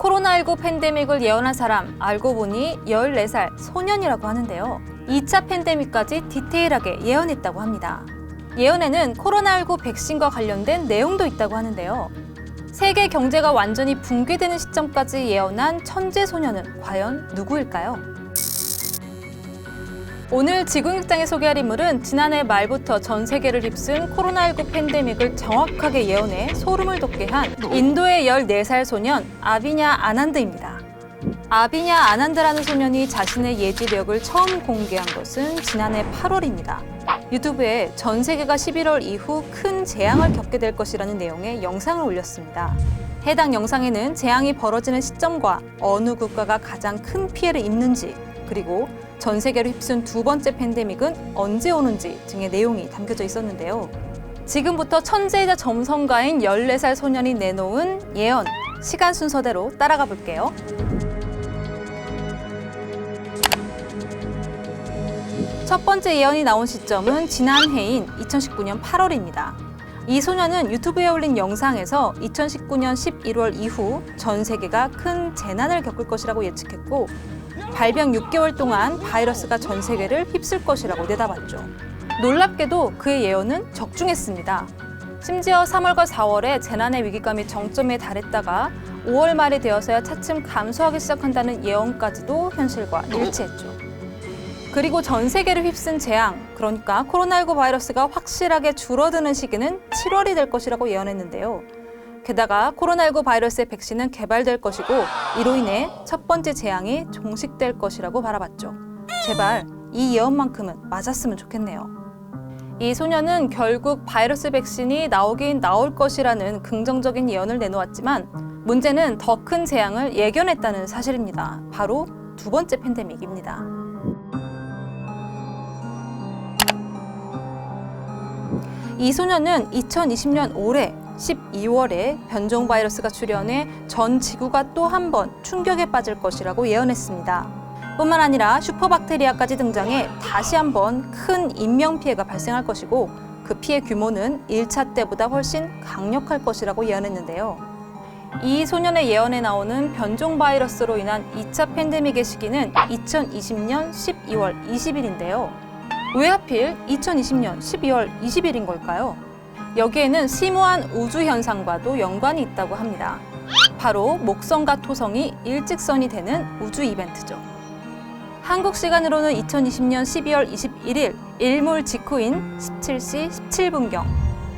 코로나19 팬데믹을 예언한 사람, 알고 보니 14살 소년이라고 하는데요. 2차 팬데믹까지 디테일하게 예언했다고 합니다. 예언에는 코로나19 백신과 관련된 내용도 있다고 하는데요. 세계 경제가 완전히 붕괴되는 시점까지 예언한 천재 소년은 과연 누구일까요? 오늘 지구일장에 소개할 인물은 지난해 말부터 전 세계를 휩쓴 코로나19 팬데믹을 정확하게 예언해 소름을 돋게 한 인도의 14살 소년 아비냐 아난드입니다. 아비냐 아난드라는 소년이 자신의 예지력을 처음 공개한 것은 지난해 8월입니다. 유튜브에 전 세계가 11월 이후 큰 재앙을 겪게 될 것이라는 내용의 영상을 올렸습니다. 해당 영상에는 재앙이 벌어지는 시점과 어느 국가가 가장 큰 피해를 입는지, 그리고 전 세계를 휩쓴 두 번째 팬데믹은 언제 오는지 등의 내용이 담겨져 있었는데요. 지금부터 천재이자 점성가인 14살 소년이 내놓은 예언, 시간 순서대로 따라가 볼게요. 첫 번째 예언이 나온 시점은 지난 해인 2019년 8월입니다. 이 소년은 유튜브에 올린 영상에서 2019년 11월 이후 전 세계가 큰 재난을 겪을 것이라고 예측했고, 발병 6개월 동안 바이러스가 전 세계를 휩쓸 것이라고 내다봤죠. 놀랍게도 그의 예언은 적중했습니다. 심지어 3월과 4월에 재난의 위기감이 정점에 달했다가 5월 말이 되어서야 차츰 감소하기 시작한다는 예언까지도 현실과 일치했죠. 그리고 전 세계를 휩쓴 재앙, 그러니까 코로나19 바이러스가 확실하게 줄어드는 시기는 7월이 될 것이라고 예언했는데요. 게다가 코로나19 바이러스의 백신은 개발될 것이고, 이로 인해 첫 번째 재앙이 종식될 것이라고 바라봤죠. 제발 이 예언만큼은 맞았으면 좋겠네요. 이 소년은 결국 바이러스 백신이 나오긴 나올 것이라는 긍정적인 예언을 내놓았지만, 문제는 더 큰 재앙을 예견했다는 사실입니다. 바로 두 번째 팬데믹입니다. 이 소년은 2020년 올해 12월에 변종 바이러스가 출현해 전 지구가 또 한 번 충격에 빠질 것이라고 예언했습니다. 뿐만 아니라 슈퍼박테리아까지 등장해 다시 한번 큰 인명피해가 발생할 것이고, 그 피해 규모는 1차 때보다 훨씬 강력할 것이라고 예언했는데요. 이 소년의 예언에 나오는 변종 바이러스로 인한 2차 팬데믹의 시기는 2020년 12월 20일인데요. 왜 하필 2020년 12월 20일인 걸까요? 여기에는 심오한 우주 현상과도 연관이 있다고 합니다. 바로 목성과 토성이 일직선이 되는 우주 이벤트죠. 한국 시간으로는 2020년 12월 21일 일몰 직후인 17시 17분경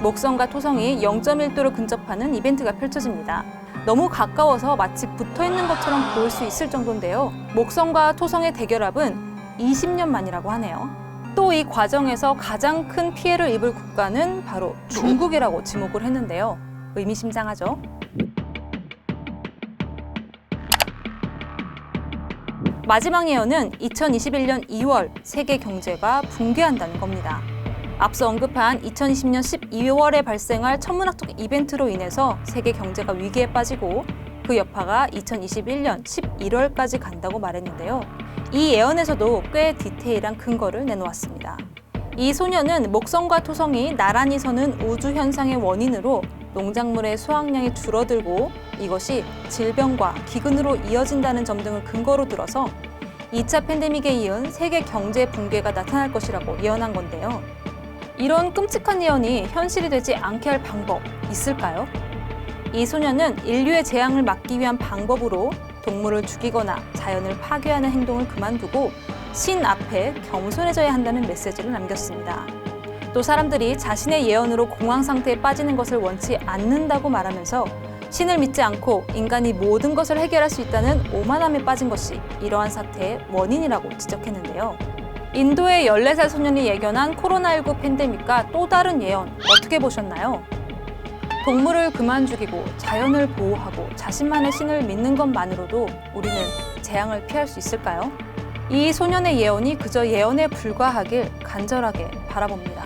목성과 토성이 0.1도로 근접하는 이벤트가 펼쳐집니다. 너무 가까워서 마치 붙어있는 것처럼 보일 수 있을 정도인데요. 목성과 토성의 대결합은 20년 만이라고 하네요. 또 이 과정에서 가장 큰 피해를 입을 국가는 바로 중국이라고 지목을 했는데요. 의미심장하죠? 마지막 예언은 2021년 2월 세계 경제가 붕괴한다는 겁니다. 앞서 언급한 2020년 12월에 발생할 천문학적 이벤트로 인해서 세계 경제가 위기에 빠지고, 그 여파가 2021년 11월까지 간다고 말했는데요. 이 예언에서도 꽤 디테일한 근거를 내놓았습니다. 이 소년은 목성과 토성이 나란히 서는 우주 현상의 원인으로 농작물의 수확량이 줄어들고, 이것이 질병과 기근으로 이어진다는 점 등을 근거로 들어서 2차 팬데믹에 이은 세계 경제 붕괴가 나타날 것이라고 예언한 건데요. 이런 끔찍한 예언이 현실이 되지 않게 할 방법 있을까요? 이 소년은 인류의 재앙을 막기 위한 방법으로 동물을 죽이거나 자연을 파괴하는 행동을 그만두고 신 앞에 겸손해져야 한다는 메시지를 남겼습니다. 또 사람들이 자신의 예언으로 공황 상태에 빠지는 것을 원치 않는다고 말하면서 신을 믿지 않고 인간이 모든 것을 해결할 수 있다는 오만함에 빠진 것이 이러한 사태의 원인이라고 지적했는데요. 인도의 14살 소년이 예견한 코로나19 팬데믹과 또 다른 예언 어떻게 보셨나요? 동물을 그만 죽이고 자연을 보호하고 자신만의 신을 믿는 것만으로도 우리는 재앙을 피할 수 있을까요? 이 소년의 예언이 그저 예언에 불과하길 간절하게 바라봅니다.